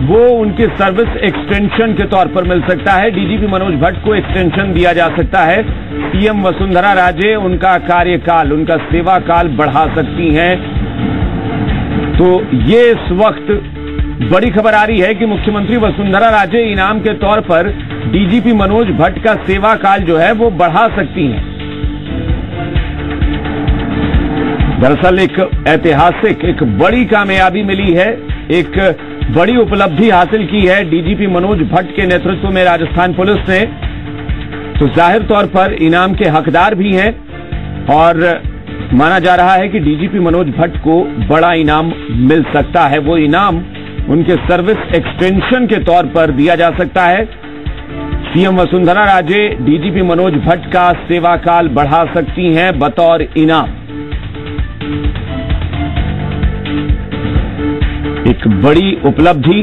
वो उनके service extension के तौर पर मिल सकता है। डीजीपी मनोज भट्ट को एक्सटेंशन दिया जा सकता है। सीएम वसुंधरा राजे उनका कार्यकाल, उनका सेवा काल बढ़ा सकती हैं। तो ये इस वक्त बड़ी खबर आ रही है कि मुख्यमंत्री वसुंधरा राजे इनाम के तौर पर डीजीपी मनोज भट्ट का सेवा काल जो है वो बढ़ा सकती हैं। दरअसल एक ऐतिहासिक, एक बड़ी कामयाबी मिली है, एक बड़ी उपलब्धि हासिल की है डीजीपी मनोज भट्ट के नेतृत्व में राजस्थान पुलिस ने। तो जाहिर तौर पर इनाम के हकदार भी हैं और माना जा रहा है कि डीजीपी मनोज भट्ट को बड़ा इनाम मिल सकता है। वो इनाम उनके सर्विस एक्सटेंशन के तौर पर दिया जा सकता है। सीएम वसुंधरा राजे डीजीपी मनोज भट्ट का सेवा काल बढ़ा सकती हैं बतौर इनाम। एक बड़ी उपलब्धि,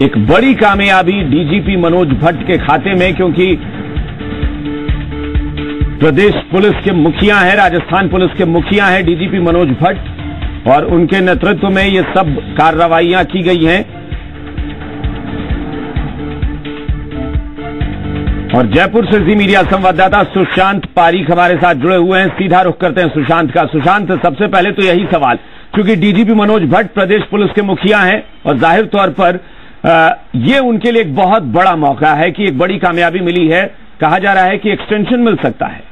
एक बड़ी कामयाबी डीजीपी मनोज भट्ट के खाते में, क्योंकि प्रदेश पुलिस के मुखिया हैं, राजस्थान पुलिस के मुखिया हैं डीजीपी मनोज भट्ट और उनके नेतृत्व में ये सब कार्रवाइयां की गई हैं। और जयपुर से जी मीडिया संवाददाता सुशांत पारीख हमारे साथ जुड़े हुए हैं। सीधा रुख करते हैं सुशांत का। सुशांत, सबसे पहले तो यही सवाल, क्योंकि डीजीपी मनोज भट्ट प्रदेश पुलिस के मुखिया हैं और जाहिर तौर पर ये उनके लिए एक बहुत बड़ा मौका है कि एक बड़ी कामयाबी मिली है। कहा जा रहा है कि एक्सटेंशन मिल सकता है।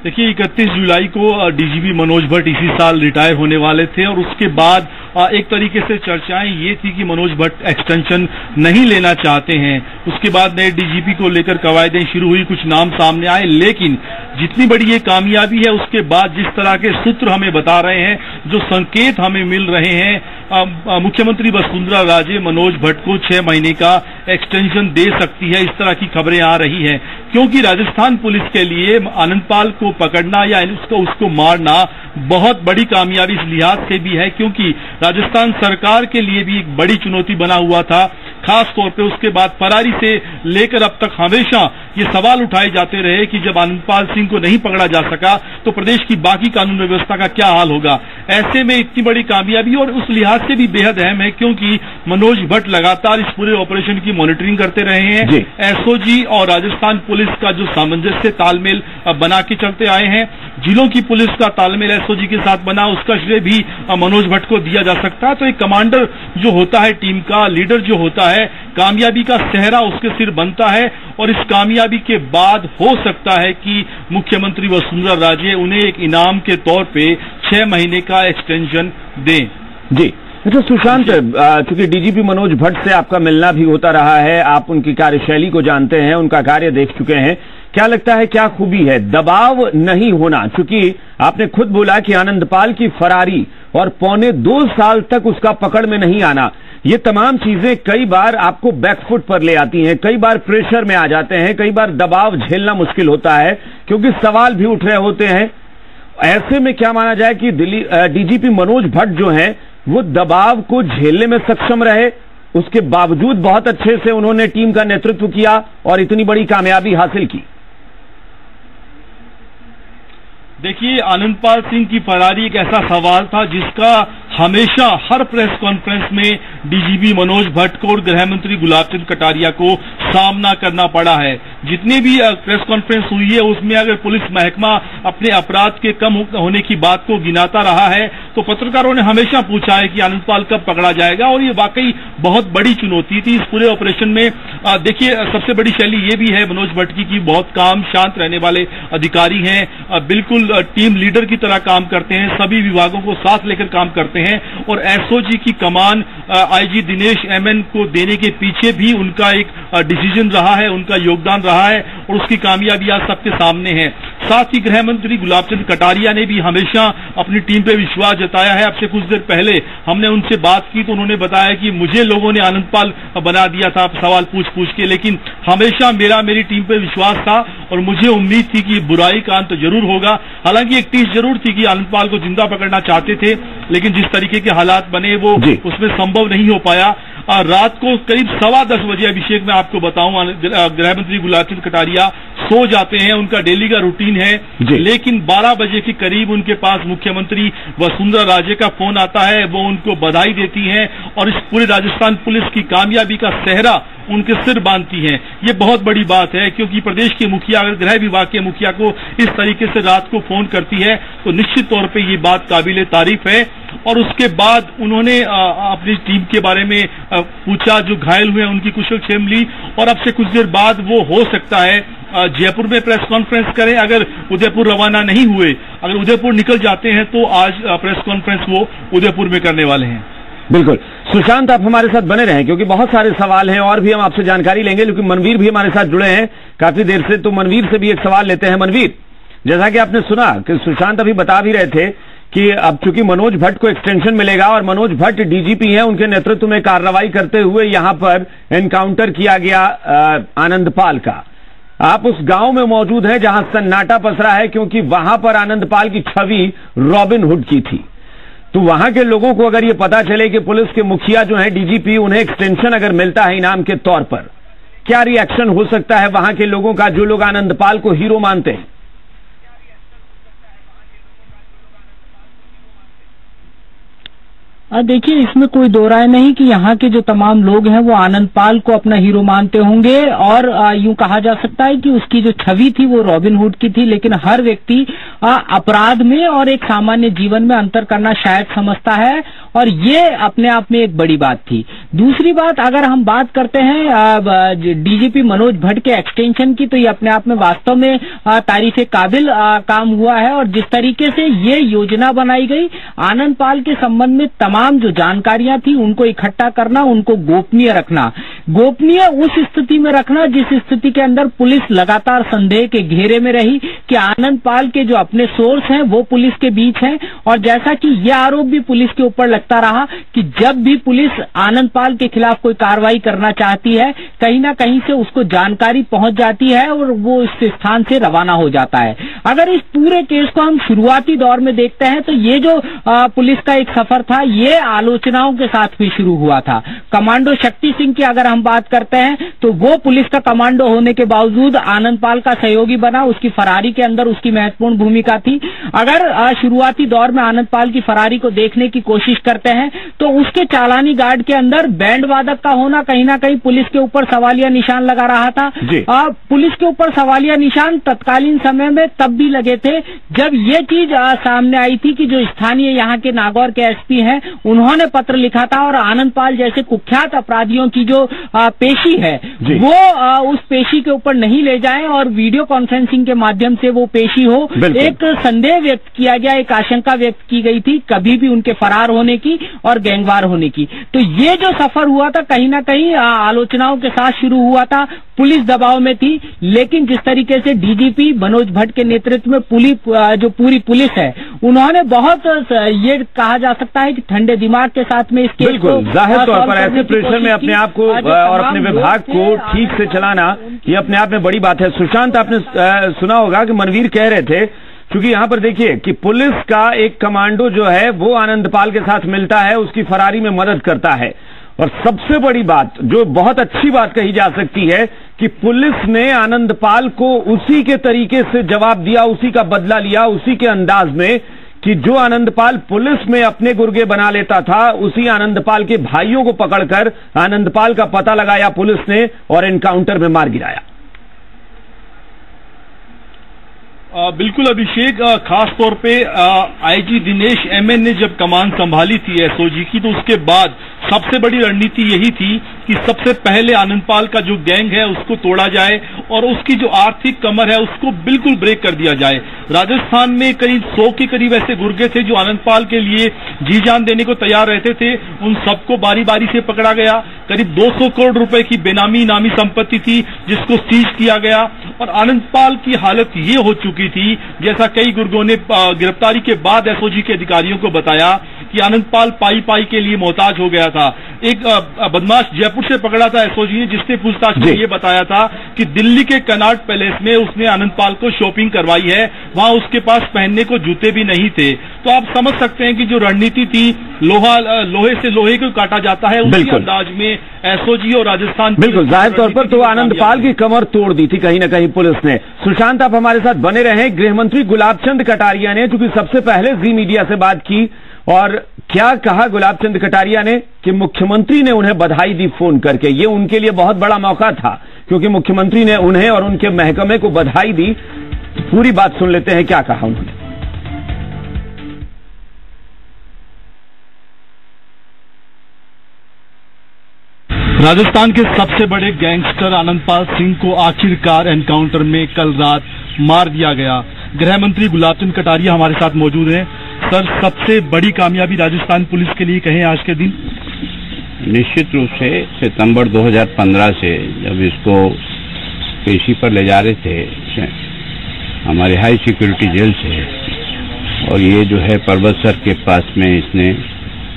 देखिए, 31 जुलाई को डीजीपी मनोज भट्ट इसी साल रिटायर होने वाले थे और उसके बाद एक तरीके से चर्चाएं ये थी कि मनोज भट्ट एक्सटेंशन नहीं लेना चाहते हैं। उसके बाद नए डीजीपी को लेकर कवायदें शुरू हुई, कुछ नाम सामने आए, लेकिन जितनी बड़ी ये कामयाबी है उसके बाद जिस तरह के सूत्र हमें बता रहे हैं, जो संकेत हमें मिल रहे हैं, मुख्यमंत्री वसुंधरा राजे मनोज भट्ट को 6 महीने का एक्सटेंशन दे सकती है, इस तरह की खबरें आ रही हैं। क्योंकि राजस्थान पुलिस के लिए आनंदपाल को पकड़ना या उसको मारना बहुत बड़ी कामयाबी इस लिहाज से भी है क्योंकि राजस्थान सरकार के लिए भी एक बड़ी चुनौती बना हुआ था। खास तौर पे उसके बाद फरारी से लेकर अब तक हमेशा ये सवाल उठाए जाते रहे कि जब आनंदपाल सिंह को नहीं पकड़ा जा सका तो प्रदेश की बाकी कानून व्यवस्था का क्या हाल होगा। ऐसे में इतनी बड़ी कामयाबी और उस लिहाज से भी बेहद अहम है क्योंकि मनोज भट्ट लगातार इस पूरे ऑपरेशन की मॉनिटरिंग करते रहे हैं। एसओजी और राजस्थान पुलिस का जो सामंजस्य तालमेल बना के चलते आए हैं, जिलों की पुलिस का तालमेल एसओजी के साथ बना, उसका श्रेय भी मनोज भट्ट को दिया जा सकता है। तो एक कमांडर जो होता है, टीम का लीडर जो होता है, कामयाबी का सेहरा उसके सिर बनता है और इस कामयाबी के बाद हो सकता है कि मुख्यमंत्री वसुंधरा राजे उन्हें एक इनाम के तौर पे 6 महीने का एक्सटेंशन दें। जी अच्छा सुशांत, चूंकि डीजीपी मनोज भट्ट से आपका मिलना भी होता रहा है, आप उनकी कार्यशैली को जानते हैं, उनका कार्य देख चुके हैं, क्या लगता है क्या खूबी है दबाव नहीं होना? चूंकि आपने खुद बोला कि आनंदपाल की फरारी और 1.25 साल तक उसका पकड़ में नहीं आना, ये तमाम चीजें कई बार आपको बैकफुट पर ले आती हैं, कई बार प्रेशर में आ जाते हैं, कई बार दबाव झेलना मुश्किल होता है क्योंकि सवाल भी उठ रहे होते हैं। ऐसे में क्या माना जाए कि डीजीपी मनोज भट्ट जो हैं वो दबाव को झेलने में सक्षम रहे, उसके बावजूद बहुत अच्छे से उन्होंने टीम का नेतृत्व किया और इतनी बड़ी कामयाबी हासिल की? देखिए, आनंदपाल सिंह की फरारी एक ऐसा सवाल था जिसका हमेशा हर प्रेस कॉन्फ्रेंस में डीजीपी मनोज भट्ट को और गृह मंत्री गुलाबचंद कटारिया को सामना करना पड़ा है। जितनी भी प्रेस कॉन्फ्रेंस हुई है उसमें अगर पुलिस महकमा अपने अपराध के कम होने की बात को गिनाता रहा है तो पत्रकारों ने हमेशा पूछा है कि आनंदपाल कब पकड़ा जाएगा और ये वाकई बहुत बड़ी चुनौती थी इस पूरे ऑपरेशन में। देखिए, सबसे बड़ी शैली ये भी है मनोज भट्ट की बहुत काम शांत रहने वाले अधिकारी हैं, बिल्कुल टीम लीडर की तरह काम करते हैं, सभी विभागों को साथ लेकर काम करते हैं और एसओजी की कमान आईजी दिनेश एमएन को देने के पीछे भी उनका एक डिसीजन रहा है, उनका योगदान रहा है और उसकी कामयाबी आज सबके सामने है। साथ ही गृह मंत्री गुलाबचंद कटारिया ने भी हमेशा अपनी टीम पे विश्वास जताया है। अब से कुछ देर पहले हमने उनसे बात की तो उन्होंने बताया कि मुझे लोगों ने आनंदपाल बना दिया था सवाल पूछ पूछ के, लेकिन हमेशा मेरी टीम पे विश्वास था और मुझे उम्मीद थी कि बुराई का अंत जरूर होगा। हालांकि एक टीस जरूर थी कि आनंदपाल को जिंदा पकड़ना चाहते थे, लेकिन जिस तरीके के हालात बने वो उसमें संभव नहीं हो पाया। रात को करीब 10:15 बजे, अभिषेक मैं आपको बताऊं, गृह मंत्री गुलाबचंद कटारिया सो जाते हैं। उनका डेली का रूटीन दिन है, लेकिन 12 बजे के करीब उनके पास मुख्यमंत्री वसुंधरा राजे का फोन आता है। वो उनको बधाई देती हैं और इस पूरे राजस्थान पुलिस की कामयाबी का सेहरा उनके सिर बांधती हैं। ये बहुत बड़ी बात है, क्योंकि प्रदेश के मुखिया अगर गृह विभाग के मुखिया को इस तरीके से रात को फोन करती है तो निश्चित तौर पे ये बात काबिले तारीफ है। और उसके बाद उन्होंने अपनी टीम के बारे में पूछा, जो घायल हुए उनकी कुशलक्षेम ली, और अब से कुछ देर बाद वो हो सकता है जयपुर में प्रेस कॉन्फ्रेंस करें। अगर उदयपुर रवाना नहीं हुए, अगर उदयपुर निकल जाते हैं तो आज प्रेस कॉन्फ्रेंस वो उदयपुर में करने वाले हैं। बिल्कुल सुशांत, आप हमारे साथ बने रहें क्योंकि बहुत सारे सवाल हैं और भी हम आपसे जानकारी लेंगे, लेकिन मनवीर भी हमारे साथ जुड़े हैं काफी देर से, तो मनवीर से भी एक सवाल लेते हैं। मनवीर, जैसा कि आपने सुना कि सुशांत अभी बता भी रहे थे कि अब चूंकि मनोज भट्ट को एक्सटेंशन मिलेगा और मनोज भट्ट डीजीपी हैं, उनके नेतृत्व में कार्रवाई करते हुए यहां पर एनकाउंटर किया गया आनंदपाल का। आप उस गांव में मौजूद हैं जहां सन्नाटा पसरा है, क्योंकि वहां पर आनंदपाल की छवि रॉबिन हुड की थी। तो वहां के लोगों को अगर ये पता चले कि पुलिस के मुखिया जो है डीजीपी, उन्हें एक्सटेंशन अगर मिलता है इनाम के तौर पर, क्या रिएक्शन हो सकता है वहां के लोगों का, जो लोग आनंदपाल को हीरो मानते हैं? देखिए, इसमें कोई दो राय नहीं कि यहाँ के जो तमाम लोग हैं वो आनंदपाल को अपना हीरो मानते होंगे, और यूं कहा जा सकता है कि उसकी जो छवि थी वो रॉबिन हुड की थी। लेकिन हर व्यक्ति अपराध में और एक सामान्य जीवन में अंतर करना शायद समझता है, और ये अपने आप में एक बड़ी बात थी। दूसरी बात, अगर हम बात करते हैं डीजीपी मनोज भट्ट के एक्सटेंशन की, तो ये अपने आप में वास्तव में तारीफ काबिल काम हुआ है। और जिस तरीके से ये योजना बनाई गई, आनंदपाल के संबंध में तमाम जो जानकारियां थी उनको इकट्ठा करना, उनको गोपनीय रखना, गोपनीय उस स्थिति में रखना जिस स्थिति के अंदर पुलिस लगातार संदेह के घेरे में रही कि आनंदपाल के जो अपने सोर्स हैं वो पुलिस के बीच हैं। और जैसा कि यह आरोप भी पुलिस के ऊपर लगता रहा कि जब भी पुलिस आनंदपाल के खिलाफ कोई कार्रवाई करना चाहती है, कहीं ना कहीं से उसको जानकारी पहुंच जाती है और वो इस स्थान से रवाना हो जाता है। अगर इस पूरे केस को हम शुरुआती दौर में देखते हैं तो ये जो पुलिस का एक सफर था, ये आलोचनाओं के साथ भी शुरू हुआ था। कमांडो शक्ति सिंह की अगर हम बात करते हैं तो वो पुलिस का कमांडो होने के बावजूद आनंदपाल का सहयोगी बना, उसकी फरारी के अंदर उसकी महत्वपूर्ण भूमिका थी। अगर शुरुआती दौर में आनंदपाल की फरारी को देखने की कोशिश करते हैं तो उसके चालानी गार्ड के अंदर बैंड वादक का होना कहीं ना कहीं पुलिस के ऊपर सवालिया निशान लगा रहा था। पुलिस के ऊपर सवालिया निशान तत्कालीन समय में तब भी लगे थे जब ये चीज सामने आई थी कि जो स्थानीय यहाँ के नागौर के एसपी हैं उन्होंने पत्र लिखा था और आनंदपाल जैसे कुख्यात अपराधियों की जो पेशी है वो उस पेशी के ऊपर नहीं ले जाएं और वीडियो कॉन्फ्रेंसिंग के माध्यम से वो पेशी हो। एक संदेह व्यक्त किया गया, एक आशंका व्यक्त की गई थी कभी भी उनके फरार होने की और गैंगवार होने की। तो ये जो सफर हुआ था कहीं ना कहीं आलोचनाओं के साथ शुरू हुआ था, पुलिस दबाव में थी, लेकिन जिस तरीके से डीजीपी मनोज भट्ट के नेतृत्व में जो पूरी पुलिस है उन्होंने बहुत ये कहा जा सकता है कि ठंडे दिमाग के साथ में इस केस को जाहिर तौर पर ऐसे प्रेशर में अपने आप को और अपने विभाग को ठीक से चलाना ये अपने आप में बड़ी बात है। सुशांत, आपने सुना होगा कि मनवीर कह रहे थे, क्योंकि यहां पर देखिए कि पुलिस का एक कमांडो जो है वो आनंदपाल के साथ मिलता है, उसकी फरारी में मदद करता है। और सबसे बड़ी बात जो बहुत अच्छी बात कही जा सकती है कि पुलिस ने आनंदपाल को उसी के तरीके से जवाब दिया, उसी का बदला लिया, उसी के अंदाज में कि जो आनंदपाल पुलिस में अपने गुर्गे बना लेता था, उसी आनंदपाल के भाइयों को पकड़कर आनंदपाल का पता लगाया पुलिस ने और एनकाउंटर में मार गिराया। बिल्कुल अभिषेक, खास तौर पे आईजी दिनेश एमएन ने जब कमान संभाली थी एसओजी की, तो उसके बाद सबसे बड़ी रणनीति यही थी कि सबसे पहले आनंदपाल का जो गैंग है उसको तोड़ा जाए और उसकी जो आर्थिक कमर है उसको बिल्कुल ब्रेक कर दिया जाए। राजस्थान में करीब 100 के करीब ऐसे गुर्गे थे जो आनंदपाल के लिए जी जान देने को तैयार रहते थे, उन सबको बारी बारी से पकड़ा गया। करीब 200 करोड़ रुपए की बेनामी नामी संपत्ति थी जिसको सीज किया गया और आनंदपाल की हालत ये हो चुकी थी, जैसा कई गुर्गों ने गिरफ्तारी के बाद एसओजी के अधिकारियों को बताया कि आनंदपाल पाई पाई के लिए मोहताज हो गया था। एक बदमाश जयपुर से पकड़ा था एसओजी ने, जिसने पूछताछ में ये बताया था कि दिल्ली के कनॉट पैलेस में उसने आनंदपाल को शॉपिंग करवाई है, वहां उसके पास पहनने को जूते भी नहीं थे। तो आप समझ सकते हैं कि जो रणनीति थी, लोहे से लोहे को काटा जाता है, उसी अंदाज में एसओजी और राजस्थान बिल्कुल जाहिर तौर पर तो आनंदपाल की कमर तोड़ दी थी कहीं न कहीं पुलिस ने। सुशांत, आप हमारे साथ बने रहे। गृहमंत्री गुलाब चंद कटारिया ने चूंकि सबसे पहले जी मीडिया से बात की, और क्या कहा गुलाब चंद कटारिया ने कि मुख्यमंत्री ने उन्हें बधाई दी फोन करके। ये उनके लिए बहुत बड़ा मौका था क्योंकि मुख्यमंत्री ने उन्हें और उनके महकमे को बधाई दी। पूरी बात सुन लेते हैं क्या कहा उन्होंने। राजस्थान के सबसे बड़े गैंगस्टर आनंदपाल सिंह को आखिरकार एनकाउंटर में कल रात मार दिया गया। गृह मंत्री गुलाब चंद कटारिया हमारे साथ मौजूद हैं। सर, सबसे बड़ी कामयाबी राजस्थान पुलिस के लिए कहें आज के दिन? निश्चित रूप से सितंबर 2015 से जब इसको पेशी पर ले जा रहे थे हमारे हाई सिक्योरिटी जेल से, और ये जो है पर्वत सर के पास में इसने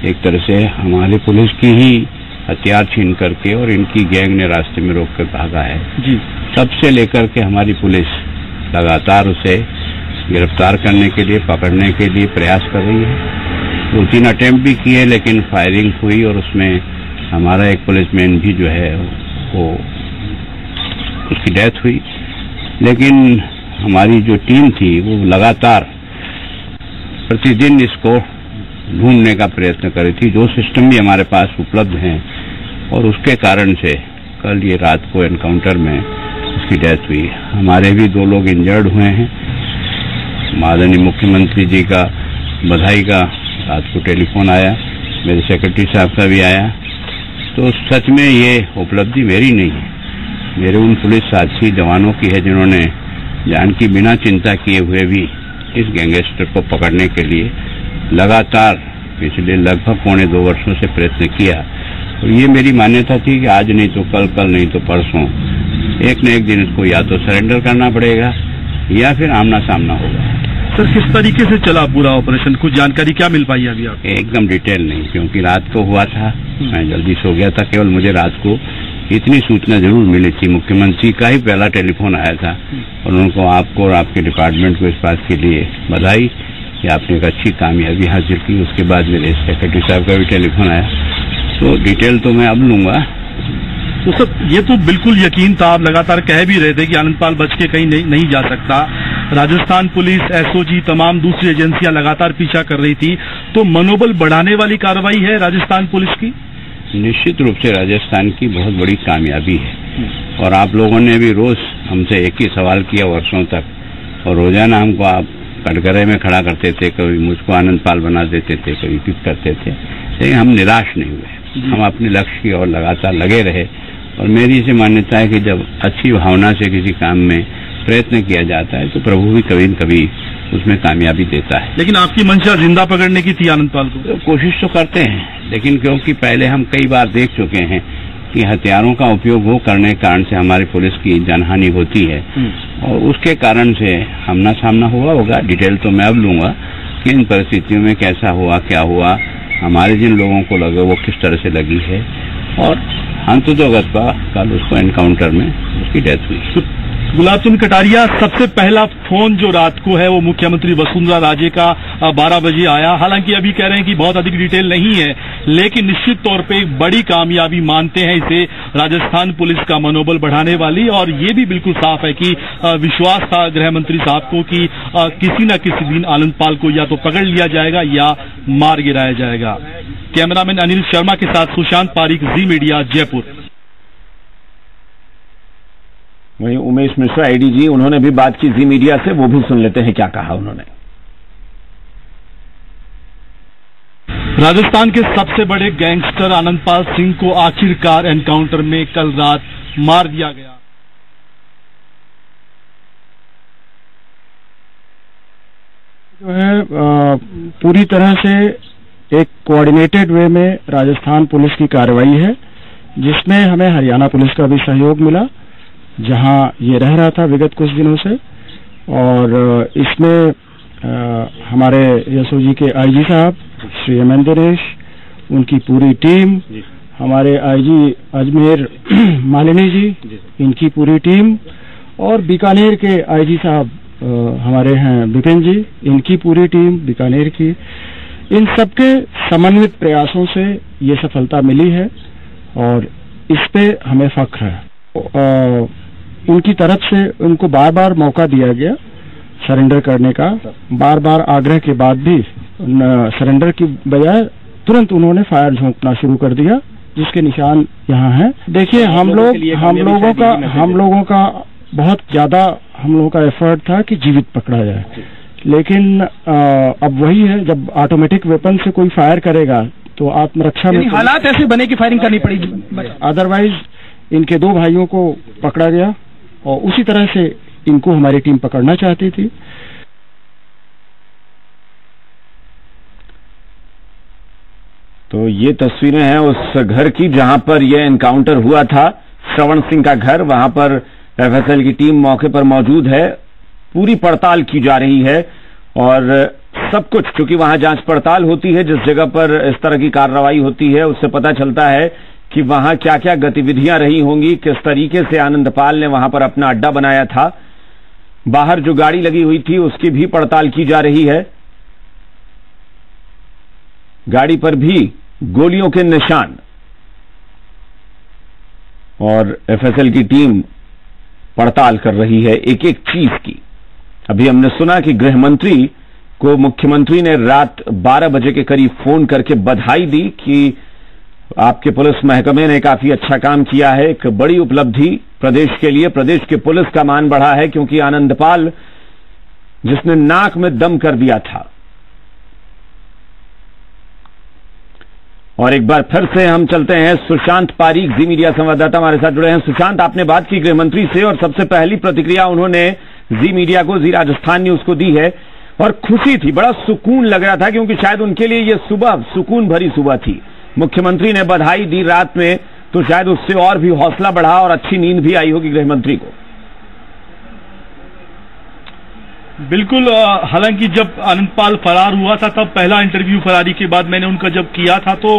एक तरह से हमारी पुलिस की ही हथियार छीन करके और इनकी गैंग ने रास्ते में रोक कर भागा है जी। तब से लेकर के हमारी पुलिस लगातार उसे गिरफ्तार करने के लिए, पकड़ने के लिए प्रयास कर रही है। 2-3 अटेम्प्ट भी किए लेकिन फायरिंग हुई और उसमें हमारा एक पुलिसमैन भी जो है वो उसकी डेथ हुई। लेकिन हमारी जो टीम थी वो लगातार प्रतिदिन इसको ढूंढने का प्रयत्न कर रही थी, जो सिस्टम भी हमारे पास उपलब्ध हैं, और उसके कारण से कल ये रात को एनकाउंटर में उसकी डेथ हुई। हमारे भी 2 लोग इंजर्ड हुए हैं। माननीय मुख्यमंत्री जी का बधाई का रात को टेलीफोन आया, मेरे सेक्रेटरी साहब का भी आया। तो सच में ये उपलब्धि मेरी नहीं है, मेरे उन पुलिस साथी जवानों की है जिन्होंने जान की बिना चिंता किए हुए भी इस गैंगस्टर को पकड़ने के लिए लगातार पिछले लगभग 2.25 वर्षों से प्रयत्न किया। और ये मेरी मान्यता थी कि आज नहीं तो कल, कल नहीं तो परसों, एक न एक दिन इसको या तो सरेंडर करना पड़ेगा या फिर आमना सामना होगा। सर, किस तरीके से चला पूरा ऑपरेशन, कुछ जानकारी क्या मिल पाई अभी आप? एकदम डिटेल नहीं, क्योंकि रात को हुआ था, मैं जल्दी सो गया था। केवल मुझे रात को इतनी सूचना जरूर मिली थी, मुख्यमंत्री का ही पहला टेलीफोन आया था और उनको, आपको और आपके डिपार्टमेंट को इस बात के लिए बधाई कि आपने एक अच्छी कामयाबी हासिल की। उसके बाद मेरे सेक्रेटरी साहब का भी टेलीफोन आया, तो डिटेल तो मैं अब लूंगा। तो सर, ये तो बिल्कुल यकीन था, आप लगातार कह भी रहे थे कि आनंदपाल बच के कहीं नहीं जा सकता। राजस्थान पुलिस, एसओजी, तमाम दूसरी एजेंसियां लगातार पीछा कर रही थी। तो मनोबल बढ़ाने वाली कार्रवाई है राजस्थान पुलिस की? निश्चित रूप से राजस्थान की बहुत बड़ी कामयाबी है। और आप लोगों ने भी रोज हमसे एक ही सवाल किया वर्षों तक, और रोजाना हमको आप कटघरे में खड़ा करते थे, कभी मुझको आनंदपाल बना देते थे, कभी कुछ करते थे, लेकिन हम निराश नहीं हुए। हम अपने लक्ष्य की ओर लगातार लगे रहे। और मेरी इसे मान्यता है कि जब अच्छी भावना से किसी काम में प्रयत्न किया जाता है तो प्रभु भी कभी न कभी उसमें कामयाबी देता है। लेकिन आपकी मंशा जिंदा पकड़ने की थी आनंदपाल को? तो कोशिश तो करते हैं, लेकिन क्योंकि पहले हम कई बार देख चुके हैं कि हथियारों का उपयोग हो करने के कारण से हमारी पुलिस की जनहानि होती है, और उसके कारण से आमना सामना हुआ होगा। डिटेल तो मैं अब लूंगा कि इन परिस्थितियों में कैसा हुआ, क्या हुआ, हमारे जिन लोगों को लगे वो किस तरह से लगी है, और अंततोगत कल उसको एनकाउंटर में उसकी डेथ हुई। गुलाब चंद कटारिया, सबसे पहला फोन जो रात को है वो मुख्यमंत्री वसुंधरा राजे का 12 बजे आया। हालांकि अभी कह रहे हैं कि बहुत अधिक डिटेल नहीं है, लेकिन निश्चित तौर पे एक बड़ी कामयाबी मानते हैं इसे राजस्थान पुलिस का मनोबल बढ़ाने वाली। और ये भी बिल्कुल साफ है कि विश्वास था गृह मंत्री साहब को कि किसी न किसी दिन आनंदपाल को या तो पकड़ लिया जाएगा या मार गिराया जाएगा। कैमरामैन अनिल शर्मा के साथ सुशांत पारीक, जी मीडिया, जयपुर। वहीं उमेश मिश्रा एडीजी, उन्होंने भी बात की जी मीडिया से, वो भी सुन लेते हैं क्या कहा उन्होंने। राजस्थान के सबसे बड़े गैंगस्टर आनंदपाल सिंह को आखिरकार एनकाउंटर में कल रात मार दिया गया। जो है पूरी तरह से एक कोऑर्डिनेटेड वे में राजस्थान पुलिस की कार्रवाई है, जिसमें हमें हरियाणा पुलिस का भी सहयोग मिला, जहां ये रह रहा था विगत कुछ दिनों से। और इसमें हमारे एसओजी के आईजी साहब, श्री एमएन दिनेश, उनकी पूरी टीम, हमारे आईजी अजमेर मालिनी जी, इनकी पूरी टीम, और बीकानेर के आईजी साहब हमारे हैं विपिन जी, इनकी पूरी टीम बीकानेर की, इन सबके समन्वित प्रयासों से ये सफलता मिली है और इस पे हमें फख्र है। उनकी तरफ से उनको बार बार मौका दिया गया सरेंडर करने का, बार बार आग्रह के बाद भी सरेंडर की बजाय तुरंत उन्होंने फायर झोंकना शुरू कर दिया, जिसके निशान यहाँ हैं। देखिए, हम लोगों का बहुत ज्यादा हम लोगों का एफर्ट था कि जीवित पकड़ा जाए, लेकिन अब वही है, जब ऑटोमेटिक वेपन से कोई फायर करेगा तो आत्मरक्षा में हालात ऐसे बने कि फायरिंग करनी पड़ेगी। अदरवाइज इनके 2 भाइयों को पकड़ा गया और उसी तरह से इनको हमारी टीम पकड़ना चाहती थी। तो ये तस्वीरें हैं उस घर की जहां पर यह एनकाउंटर हुआ था, श्रवण सिंह का घर। वहां पर एफएसएल की टीम मौके पर मौजूद है, पूरी पड़ताल की जा रही है और सब कुछ, क्योंकि वहां जांच पड़ताल होती है, जिस जगह पर इस तरह की कार्रवाई होती है उससे पता चलता है कि वहां क्या क्या गतिविधियां रही होंगी, किस तरीके से आनंदपाल ने वहां पर अपना अड्डा बनाया था। बाहर जो गाड़ी लगी हुई थी उसकी भी पड़ताल की जा रही है, गाड़ी पर भी गोलियों के निशान, और एफएसएल की टीम पड़ताल कर रही है एक एक चीज की। अभी हमने सुना कि गृह मंत्री को मुख्यमंत्री ने रात 12 बजे के करीब फोन करके बधाई दी कि आपके पुलिस महकमे ने काफी अच्छा काम किया है, एक बड़ी उपलब्धि प्रदेश के लिए, प्रदेश के पुलिस का मान बढ़ा है, क्योंकि आनंदपाल जिसने नाक में दम कर दिया था। और एक बार फिर से हम चलते हैं, सुशांत पारीक जी मीडिया संवाददाता हमारे साथ जुड़े हैं। सुशांत, आपने बात की गृह मंत्री से और सबसे पहली प्रतिक्रिया उन्होंने जी मीडिया को, जी राजस्थान न्यूज को दी है और खुशी थी, बड़ा सुकून लग रहा था, क्योंकि शायद उनके लिए ये सुबह सुकून भरी सुबह थी। मुख्यमंत्री ने बधाई दी रात में, तो शायद उससे और भी हौसला बढ़ा और अच्छी नींद भी आई होगी गृह मंत्री को। बिल्कुल, हालांकि जब आनंदपाल फरार हुआ था तब पहला इंटरव्यू फरारी के बाद मैंने उनका जब किया था तो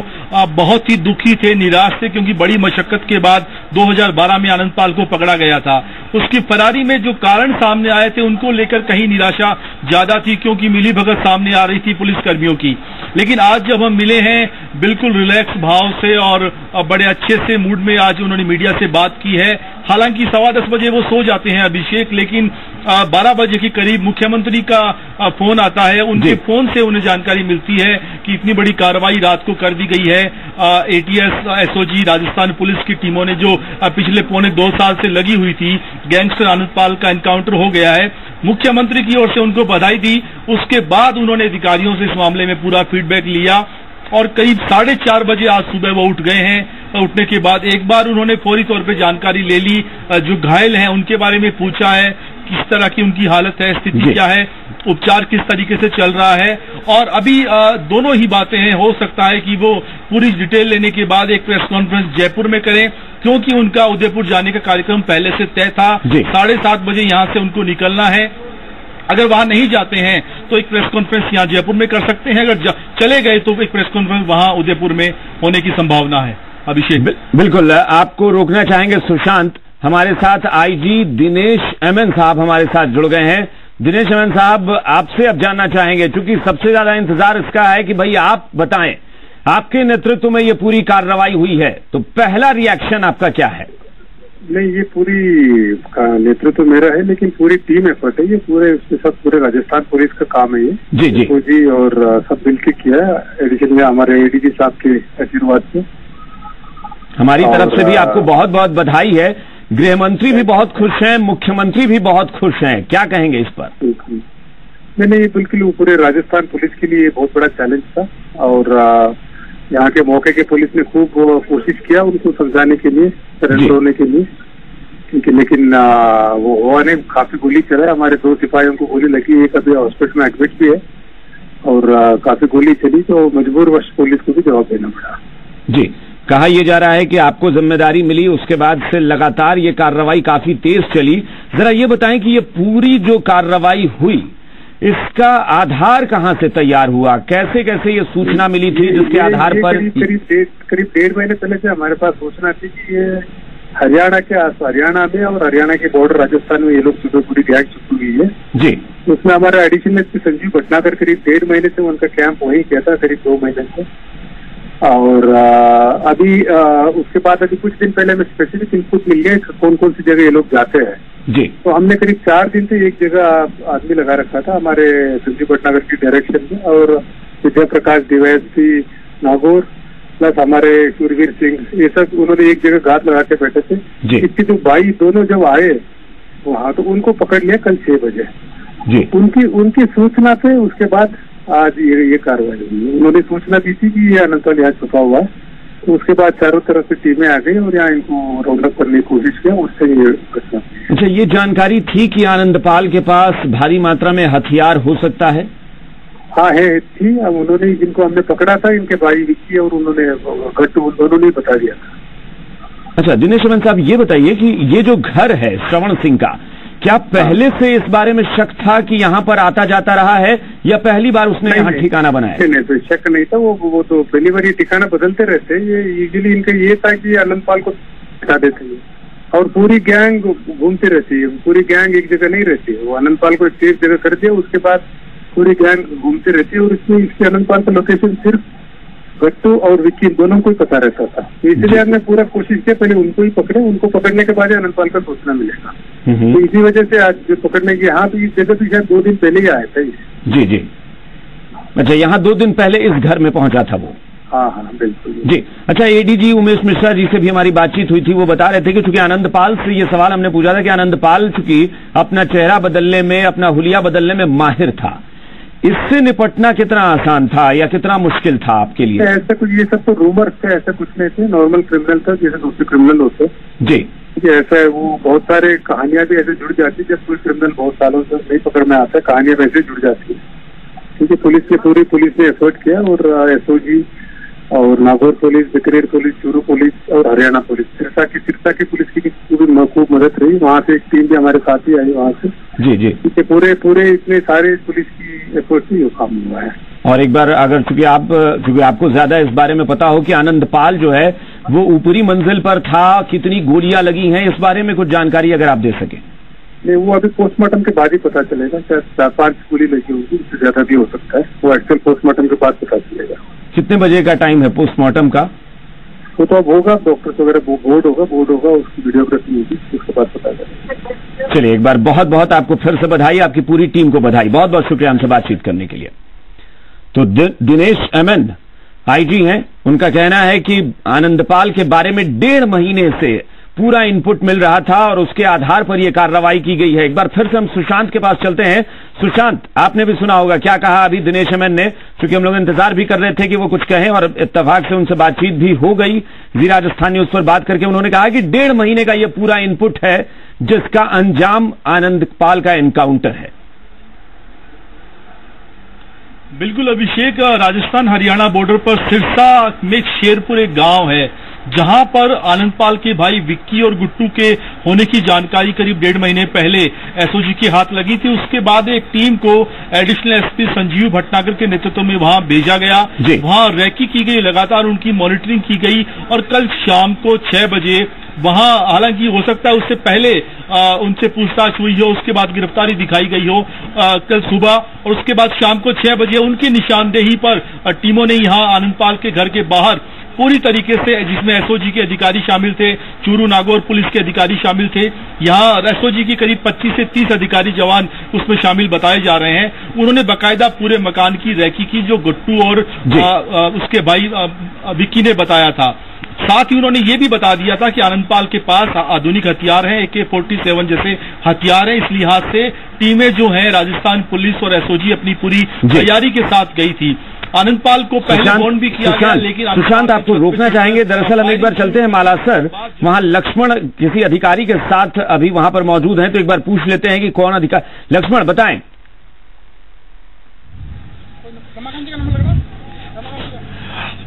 बहुत ही दुखी थे, निराश थे, क्योंकि बड़ी मशक्कत के बाद 2012 में आनंदपाल को पकड़ा गया था। उसकी फरारी में जो कारण सामने आए थे उनको लेकर कहीं निराशा ज्यादा थी, क्योंकि मिलीभगत सामने आ रही थी पुलिसकर्मियों की। लेकिन आज जब हम मिले हैं बिल्कुल रिलैक्स भाव से और बड़े अच्छे से मूड में आज उन्होंने मीडिया से बात की है। हालांकि 10:15 बजे वो सो जाते हैं अभिषेक, लेकिन 12 बजे के करीब मुख्यमंत्री का फोन आता है, उनके फोन से उन्हें जानकारी मिलती है कि इतनी बड़ी कार्रवाई रात को कर दी गई है। एटीएस, एसओजी, राजस्थान पुलिस की टीमों ने जो पिछले 2.25 साल से लगी हुई थी, गैंगस्टर आनंदपाल का एनकाउंटर हो गया है। मुख्यमंत्री की ओर से उनको बधाई दी। उसके बाद उन्होंने अधिकारियों से इस मामले में पूरा फीडबैक लिया और करीब 4:30 बजे आज सुबह वो उठ गए हैं। उठने के बाद एक बार उन्होंने फौरी तौर पे जानकारी ले ली, जो घायल हैं उनके बारे में पूछा है, किस तरह की उनकी हालत है, स्थिति क्या है, उपचार किस तरीके से चल रहा है। और अभी दोनों ही बातें हैं, हो सकता है कि वो पूरी डिटेल लेने के बाद एक प्रेस कॉन्फ्रेंस जयपुर में करें, क्योंकि उनका उदयपुर जाने का कार्यक्रम पहले से तय था। 7:30 बजे यहां से उनको निकलना है। अगर वहां नहीं जाते हैं तो एक प्रेस कॉन्फ्रेंस यहां जयपुर में कर सकते हैं, अगर चले गए तो एक प्रेस कॉन्फ्रेंस वहां उदयपुर में होने की संभावना है। अभिषेक, बिल्कुल आपको रोकना चाहेंगे सुशांत। हमारे साथ आईजी दिनेश एमएन साहब हमारे साथ जुड़ गए हैं। दिनेश एमएन साहब, आपसे अब जानना चाहेंगे, क्योंकि सबसे ज्यादा इंतजार इसका है कि भाई आप बताएं, आपके नेतृत्व में ये पूरी कार्रवाई हुई है, तो पहला रिएक्शन आपका क्या है? नहीं, ये पूरी नेतृत्व मेरा है, लेकिन पूरी टीम एफर्ट है, ये पूरे उसके साथ पूरे राजस्थान पुलिस का काम है ये। जी और सब मिलकर किया है, एडिशन में हमारे एडीजी साहब के आशीर्वाद से। हमारी तरफ से भी आपको बहुत बहुत बधाई है। गृह मंत्री भी बहुत खुश हैं, मुख्यमंत्री भी बहुत खुश हैं, क्या कहेंगे इस पर? नहीं, बिल्कुल पूरे राजस्थान पुलिस के लिए बहुत बड़ा चैलेंज था और यहाँ के मौके के पुलिस ने खूब कोशिश किया उनको समझाने के लिए, सरेंडर होने के लिए, लेकिन वो हुआ नहीं। काफी गोली चला, हमारे 2 सिपाहियों को गोली लगी, एक अभी हॉस्पिटल में एडमिट भी है और काफी गोली चली, तो मजबूरवश पुलिस को भी जवाब देना पड़ा। जी, कहा यह जा रहा है कि आपको जिम्मेदारी मिली, उसके बाद से लगातार ये कार्रवाई काफी तेज चली। जरा ये बताएं कि ये पूरी जो कार्रवाई हुई, इसका आधार कहां से तैयार हुआ, कैसे कैसे ये सूचना मिली थी जिसके आधार पर? करीब 1.5 महीने पहले से हमारे पास सूचना थी कि ये हरियाणा में और हरियाणा के बॉर्डर राजस्थान में ये लोग पूरी गैंग छुपी हुई है जी। उसमें हमारे एडिशनल एसपी संजीव भटनागर करीब 1.5 महीने से उनका कैंप वहीं किया था, करीब 2 महीने से। और अभी उसके बाद अभी कुछ दिन पहले में स्पेसिफिक इनपुट मिल गया कौन कौन सी जगह ये लोग जाते हैं जी। तो हमने करीब 4 दिन से एक जगह आदमी लगा रखा था हमारे संजीव भटनागर की डायरेक्शन में, और विजय प्रकाश डीवाईएसपी नागौर प्लस हमारे सूरवीर सिंह, ये सब उन्होंने एक जगह घात लगा के बैठे थे। इसके जो भाई दोनों जब आए वहाँ तो उनको पकड़ लिया कल 6 बजे जी। उनकी सूचना पे उसके बाद आज ये कार्रवाई हुई। उन्होंने सूचना दी थी कि ये अनंतपाल यहाँ छुपा हुआ है, तो उसके बाद चारों तरफ से टीमें आ गई और यहाँ इनको राउंड अप करने की कोशिश किया, उससे ये घटना। अच्छा, ये जानकारी थी कि आनंदपाल के पास भारी मात्रा में हथियार हो सकता है? हाँ थी। अब उन्होंने जिनको हमने पकड़ा था इनके भाई विक्की और उन्होंने ही बता दिया था। अच्छा दिनेश अमन साहब, ये बताइए कि ये जो घर है श्रवण सिंह का, क्या पहले से इस बारे में शक था कि यहाँ पर आता जाता रहा है या पहली बार उसने यहाँ ठिकाना बनाया? नहीं, तो शक नहीं था। वो तो पहली बार ये ठिकाना बदलते रहते। ये यूजुअली इनका ये था कि अनंतपाल को हटा देते हैं और पूरी गैंग घूमती रहती है। पूरी गैंग एक जगह नहीं रहती है। वो अनंतपाल को एक सेफ जगह कर दिया, उसके बाद पूरी गैंग घूमती रहती है। और इसमें इसके अनंतपाल का लोकेशन सिर्फ गट्टू और विक्की दोनों को ही पता रहता था, इसलिए हमने पूरा कोशिश किया पहले उनको ही पकड़े। उनको पकड़ने के बाद अनंतपाल का सूचना मिलेगा, तो इसी वजह से आज जो पकड़ने की यहाँ भी इस जगह भी शायद 2 दिन पहले ही आया था जी। अच्छा, यहाँ 2 दिन पहले इस घर में पहुंचा था वो? हाँ बिल्कुल जी। अच्छा, एडीजी उमेश मिश्रा जी से भी हमारी बातचीत हुई थी। वो बता रहे थे कि चूंकि आनंदपाल से ये सवाल हमने पूछा था कि आनंदपाल चूंकि अपना चेहरा बदलने में, अपना हुलिया बदलने में माहिर था, इससे निपटना कितना आसान था या कितना मुश्किल था आपके लिए? ऐसा कुछ, ये सब तो रूमर्स थे, ऐसा कुछ नहीं थे। नॉर्मल क्रिमिनल था जैसे दूसरे क्रिमिनल होते जी। ऐसा है, वो बहुत सारे कहानियां भी ऐसे जुड़ जाती है। जब कोई क्रिमिनल बहुत सालों से नहीं पकड़ में आता है, कहानियां वैसे जुड़ जाती है। क्योंकि पुलिस ने एफर्ट किया और एसओजी और Nagaur police, Bikaner police, Churu police और हरियाणा पुलिस, सिरसा की पुलिस की भी खूब मदद रही। वहाँ से एक टीम भी हमारे साथ ही आई वहाँ से जी। पूरे इतने सारे पुलिस की एफर्ट से ये काम हुआ है। और एक बार अगर चूंकि आपको ज्यादा इस बारे में पता हो कि आनंदपाल जो है वो ऊपरी मंजिल पर था, कितनी गोलियां लगी हैं, इस बारे में कुछ जानकारी अगर आप दे सके। नहीं, वो अभी पोस्टमार्टम के बाद ही पता चलेगा। शायद 4-5 गोली लगी होगी, उससे ज्यादा भी हो सकता है। वो एक्चुअल पोस्टमार्टम के बाद पता चलेगा। कितने बजे का टाइम है पोस्टमार्टम का? वो तो अब होगा, डॉक्टर्स वगैरह बोर्ड होगा, उसकी वीडियोग्राफी होगी, उसके बाद पता चलेगा। चलिए, एक बार बहुत बहुत आपको फिर से बधाई, आपकी पूरी टीम को बधाई। बहुत बहुत शुक्रिया हमसे बातचीत करने के लिए। तो दिनेश अमन आईजी हैं, उनका कहना है कि आनंदपाल के बारे में 1.5 महीने से पूरा इनपुट मिल रहा था और उसके आधार पर यह कार्रवाई की गई है। एक बार फिर से हम सुशांत के पास चलते हैं। सुशांत, आपने भी सुना होगा क्या कहा अभी दिनेश अमन ने, क्योंकि हम लोग इंतजार भी कर रहे थे कि वो कुछ कहें और इत्तेफाक से उनसे बातचीत भी हो गई। जी राजस्थान न्यूज पर बात करके उन्होंने कहा कि 1.5 महीने का यह पूरा इनपुट है जिसका अंजाम आनंदपाल का एनकाउंटर है। बिल्कुल अभिषेक, राजस्थान हरियाणा बॉर्डर पर सिरसा में शेरपुर एक गांव है जहां पर आनंदपाल के भाई विक्की और गुट्टू के होने की जानकारी करीब 1.5 महीने पहले एसओजी के हाथ लगी थी। उसके बाद एक टीम को एडिशनल एसपी संजीव भटनागर के नेतृत्व में वहां भेजा गया। वहां रैकी की गई, लगातार उनकी मॉनिटरिंग की गई और कल शाम को 6 बजे वहां, हालांकि हो सकता है उससे पहले उनसे पूछताछ हुई हो, उसके बाद गिरफ्तारी दिखाई गई हो कल सुबह, और उसके बाद शाम को 6 बजे उनकी निशानदेही पर टीमों ने यहां आनंदपाल के घर के बाहर पूरी तरीके से, जिसमें एसओजी के अधिकारी शामिल थे, चूरू नागौर पुलिस के अधिकारी शामिल थे, यहाँ एसओजी की करीब 25 से 30 अधिकारी जवान उसमें शामिल बताए जा रहे हैं। उन्होंने बाकायदा पूरे मकान की रैकी की, जो गुट्टू और उसके भाई विक्की ने बताया था। साथ ही उन्होंने ये भी बता दिया था कि आनंदपाल के पास आधुनिक हथियार हैं, AK-47 जैसे हथियार हैं। इस लिहाज से टीमें जो हैं राजस्थान पुलिस और एसओजी अपनी पूरी तैयारी के साथ गई थी। आनंदपाल को पहले फोन भी किया गया, लेकिन सुशांत आपको रोकना चाहेंगे। दरअसल हम एक बार चलते हैं मालासर, वहां लक्ष्मण किसी अधिकारी के साथ अभी वहां पर मौजूद हैं, तो एक बार पूछ लेते हैं कि कौन अधिकारी। लक्ष्मण बताएं।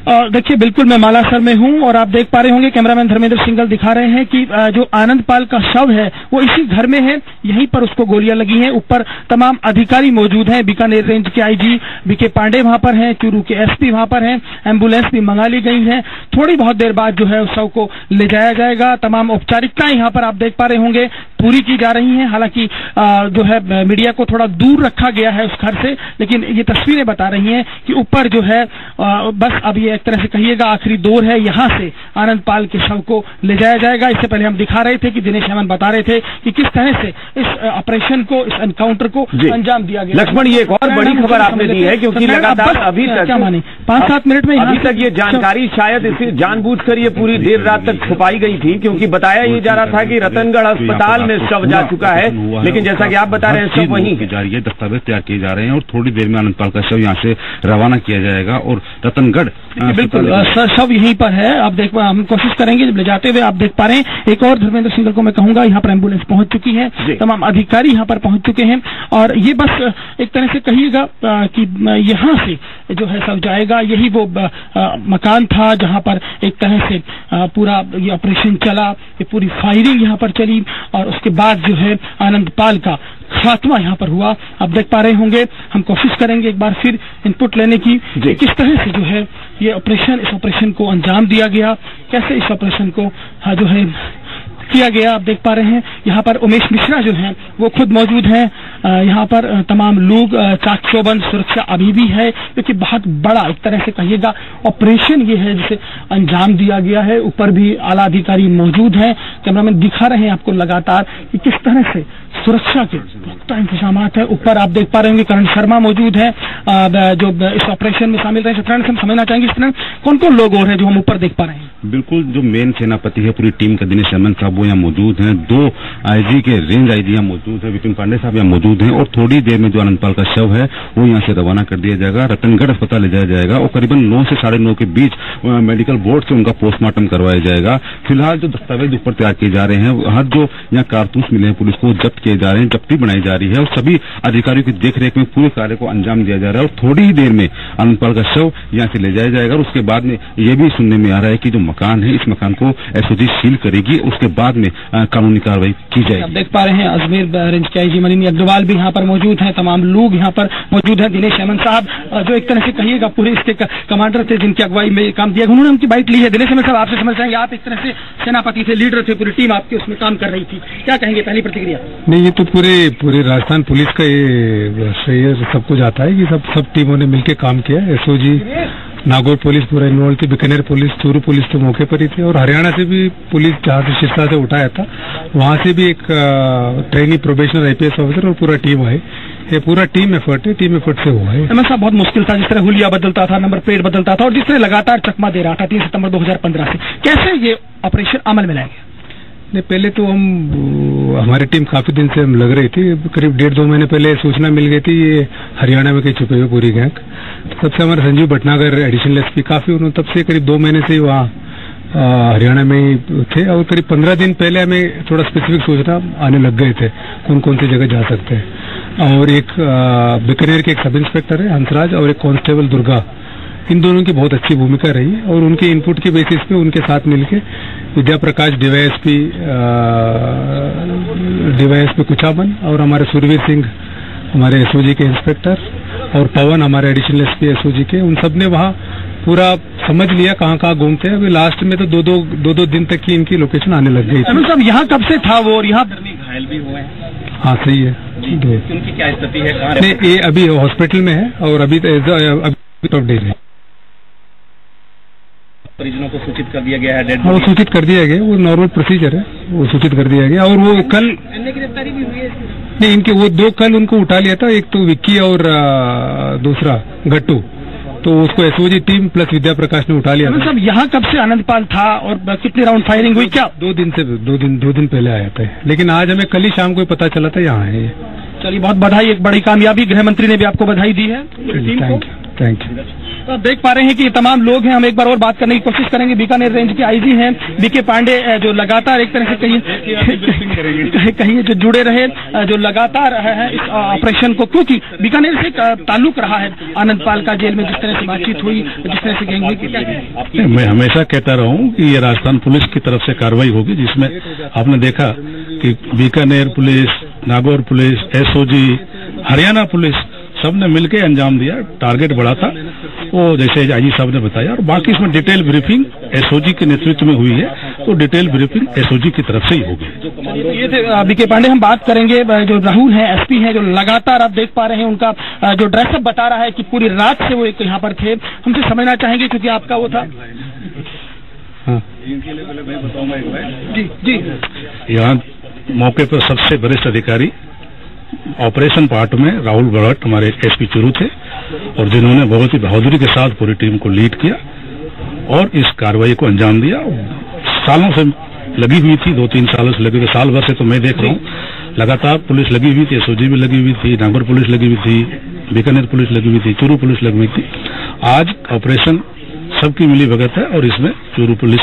देखिए, बिल्कुल मैं मालासर में हूं और आप देख पा रहे होंगे, कैमरामैन धर्मेंद्र सिंगल दिखा रहे हैं कि जो आनंदपाल का शव है वो इसी घर में है, यहीं पर उसको गोलियां लगी हैं। ऊपर तमाम अधिकारी मौजूद हैं, बीकानेर रेंज के आईजी बीके पांडे वहां पर हैं, चूरू के एसपी वहां पर हैं, एम्बुलेंस भी मंगा ली गई है। थोड़ी बहुत देर बाद जो है उस शव को ले जाया जाएगा। तमाम औपचारिकताएं यहाँ पर आप देख पा रहे होंगे पूरी की जा रही हैं। हालांकि जो है मीडिया को थोड़ा दूर रखा गया है उस घर से, लेकिन ये तस्वीरें बता रही हैं कि ऊपर जो है बस अब ये एक तरह से कहिएगा आखिरी दौर है, यहाँ से आनंदपाल के शव को ले जाया जाएगा। इससे पहले हम दिखा रहे थे कि दिनेश हेमंत बता रहे थे कि किस तरह से इस ऑपरेशन को, इस एनकाउंटर को अंजाम दिया गया। लक्ष्मण, ये एक और बड़ी खबर आपने दी है, क्योंकि लगातार अभी तक क्या माने 5-7 मिनट में अभी तक ये जानकारी शायद इसे जानबूझकर ये पूरी देर रात तक छुपाई गई थी, क्योंकि बताया ये जा रहा था कि रतनगढ़ अस्पताल में शव जा चुका है, लेकिन जैसा कि आप बता रहे हैं शव वहीं जा रही है, दस्तावेज तैयार किए जा रहे हैं और थोड़ी देर में आनंदपाल का शव यहाँ से रवाना किया जाएगा और रतनगढ़ बिल्कुल शव यहीं पर है। आप देख, हम कोशिश करेंगे जब ले जाते हुए। आप देख पा रहे हैं, एक और धर्मेंद्र सिंगल को मैं कहूंगा, यहाँ पर एम्बुलेंस पहुंच चुकी है, तमाम अधिकारी यहाँ पर पहुंच चुके हैं और ये बस एक तरह से कहिएगा कि यहाँ से जो है शव जाएगा। यही वो मकान था जहाँ पर एक तरह से पूरा ये ऑपरेशन चला, ये पूरी फायरिंग यहाँ पर चली और उसके बाद जो है आनंदपाल का खात्मा यहाँ पर हुआ। आप देख पा रहे होंगे, हम कोशिश करेंगे एक बार फिर इनपुट लेने की, किस तरह से जो है ये ऑपरेशन, इस ऑपरेशन को अंजाम दिया गया, कैसे इस ऑपरेशन को जो है किया गया। आप देख पा रहे हैं यहाँ पर उमेश मिश्रा जो हैं वो खुद मौजूद हैं। यहाँ पर तमाम लोग, चाक चौबंद सुरक्षा अभी भी है, क्योंकि बहुत बड़ा एक तरह से कहिएगा ऑपरेशन ये है जिसे अंजाम दिया गया है। ऊपर भी आला अधिकारी मौजूद हैं, कैमरामैन दिखा रहे हैं आपको लगातार कि किस तरह से सुरक्षा के पुख्ता इंतजाम है। ऊपर आप देख पा रहे होंगे करण शर्मा मौजूद है जो इस ऑपरेशन में शामिल रहे। सत्यनारायण, हम समझना चाहेंगे इस तरह कौन कौन लोग और हैं जो हम ऊपर देख पा रहे हैं? बिल्कुल, जो मेन सेनापति है पूरी टीम का दिनेश हेमंत साहब वो यहाँ मौजूद हैं, 2 आईजी के रेंज आईजी यहाँ मौजूद है, विपिन पांडे साहब यहाँ मौजूद हैं और थोड़ी देर में जो आनंदपाल का शव है वो यहाँ से रवाना कर दिया जाएगा, रतनगढ़ अस्पताल ले जाया जाएगा और करीबन 9 से 9:30 के बीच मेडिकल बोर्ड से उनका पोस्टमार्टम करवाया जाएगा। फिलहाल जो दस्तावेज ऊपर तैयार किए जा रहे हैं, हर जो यहाँ कारतूस मिले हैं पुलिस को जब्त किए जा रहे हैं, जब्ती बनाई जा रही है और सभी अधिकारियों की देखरेख में पूरे कार्य को अंजाम दिया जा रहा है और थोड़ी ही देर में आनंदपाल का शव यहाँ से ले जाया जाएगा। और उसके बाद में ये भी सुनने में आ रहा है कि जो मकान है, इस मकान को एसओजी सील करेगी, उसके बाद में कानूनी कार्रवाई की जाएगी। आप देख पा रहे हैं अजमेर रेंज के आईजी मलिनी अग्रवाल भी यहाँ पर मौजूद हैं, तमाम लोग यहाँ पर मौजूद हैं। दिनेश हेमंत साहब जो एक तरह से कहिएगा पूरे इसके कमांडर थे, जिनकी अगुवाई में काम दिया, उन्होंने उनकी बाइट ली है। दिनेश हेमंत साहब, आपसे समझ जाएंगे, आप एक तरह से सेनापति थे, लीडर थे, पूरी टीम आपकी उसमें काम कर रही थी, क्या कहेंगे पहली प्रतिक्रिया? नहीं, ये तो पूरे राजस्थान पुलिस का ये सब कुछ आता है कि सब टीमों ने मिलकर काम किया। एसओजी, नागौर पुलिस पूरा इन्वॉल्व थी, बीकानेर पुलिस, चूरू पुलिस तो मौके पर ही थी और हरियाणा से भी पुलिस जहाँ से सिरसा से उठाया था वहां से भी एक ट्रेनी प्रोबेशनर आईपीएस ऑफिसर और पूरा टीम है। ये पूरा टीम एफर्ट है, टीम एफर्ट से हुआ है। साहब, बहुत मुश्किल था, जिस तरह हुलिया बदलता था, नंबर प्लेट बदलता था और जिस तरह लगातार चकमा दे रहा था 3 सितंबर 2015 से, कैसे ये ऑपरेशन अमल में लाया गया? नहीं, पहले तो हमारी टीम काफी दिन से हम लग रही थी, करीब 1.5-2 महीने पहले सूचना मिल गई थी ये हरियाणा में कहीं छुपे हुए पूरी गैंग। तब से हमारे संजीव भटनागर एडिशनल एसपी काफी, उन्होंने तब से करीब 2 महीने से वहाँ हरियाणा में ही थे और करीब 15 दिन पहले हमें थोड़ा स्पेसिफिक सूचना आने लग गए थे कौन कौन सी जगह जा सकते हैं। और एक बीकानेर के एक सब इंस्पेक्टर है हंसराज और एक कांस्टेबल दुर्गा, इन दोनों की बहुत अच्छी भूमिका रही और उनके इनपुट के बेसिस पे उनके साथ मिलके विद्या प्रकाश डीवाईएसपी कुचामन और हमारे सुरवीर सिंह हमारे एसओजी के इंस्पेक्टर और पवन हमारे एडिशनल एसपी एसओजी के, उन सब ने वहाँ पूरा समझ लिया कहाँ कहाँ घूमते हैं। अभी लास्ट में तो दो दिन तक की इनकी लोकेशन आने लग गई। साहब, यहाँ कब से था वो और यहाँ घायल भी हुए हैं? हाँ, सही है। उनकी क्या स्थिति है? नहीं, ये अभी हॉस्पिटल में है और अभी है। परिजनों को सूचित कर दिया गया है? वो सूचित कर दिया गया, वो नॉर्मल प्रोसीजर है, वो सूचित कर दिया गया। और वो कल गिरफ्तारी भी हुई है? नहीं, इनके वो 2 कल उनको उठा लिया था, एक तो विक्की और दूसरा गट्टू, तो उसको एसओजी टीम प्लस विद्या प्रकाश ने उठा लिया था। सब यहाँ कब से आनंदपाल था और कितने राउंड फायरिंग हुई? क्या 2 दिन पहले आया था, लेकिन आज हमें कल ही शाम को पता चला था यहाँ है। चलिए, बहुत बधाई, एक बड़ी कामयाबी, गृह मंत्री ने भी आपको बधाई दी है। Thank you. Thank you. तो आप देख पा रहे हैं कि ये तमाम लोग हैं। हम एक बार और बात करने की कोशिश करेंगे। बीकानेर रेंज के आईजी हैं बीके पांडे, जो लगातार एक तरह से कहीं जो जुड़े रहे, जो लगातार है इस ऑपरेशन को, क्योंकि बीकानेर से ताल्लुक रहा है आनंदपाल का जेल में जिस तरह से बातचीत हुई, जिस तरह से गैंग हुई। मैं हमेशा कहता रहा हूं कि ये राजस्थान पुलिस की तरफ से कार्रवाई होगी, जिसमें आपने देखा कि Bikaner police, Nagaur police, SOG, Haryana police सबने मिलकर अंजाम दिया। टारगेट बड़ा था वो, जैसे आईजी साहब ने बताया, और बाकी इसमें डिटेल ब्रीफिंग एसओजी के नेतृत्व में हुई है, तो डिटेल ब्रीफिंग एसओजी की तरफ से ही होगी। ये थे बीके पांडे। हम बात करेंगे जो राहुल हैं, एसपी हैं, जो लगातार आप देख पा रहे हैं उनका जो ड्रेसअप बता रहा है कि पूरी रात से वो एक यहाँ पर थे। हमसे समझना चाहेंगे क्योंकि आपका वो था। हाँ। जी यहाँ मौके पर सबसे वरिष्ठ अधिकारी ऑपरेशन पार्ट में राहुल भट्ट हमारे एसपी चुरू थे, और जिन्होंने बहुत ही बहादुरी के साथ पूरी टीम को लीड किया और इस कार्रवाई को अंजाम दिया। सालों से लगी हुई थी, 2-3 सालों से लगी हुई, साल भर से तो मैं देख रहा हूँ लगातार पुलिस लगी हुई थी, एसओजी भी लगी हुई थी, नागौर पुलिस लगी हुई थी, बीकानेर पुलिस लगी हुई थी, चूरू पुलिस लगी हुई थी। आज ऑपरेशन सबकी मिली भगत है और इसमें चूरू पुलिस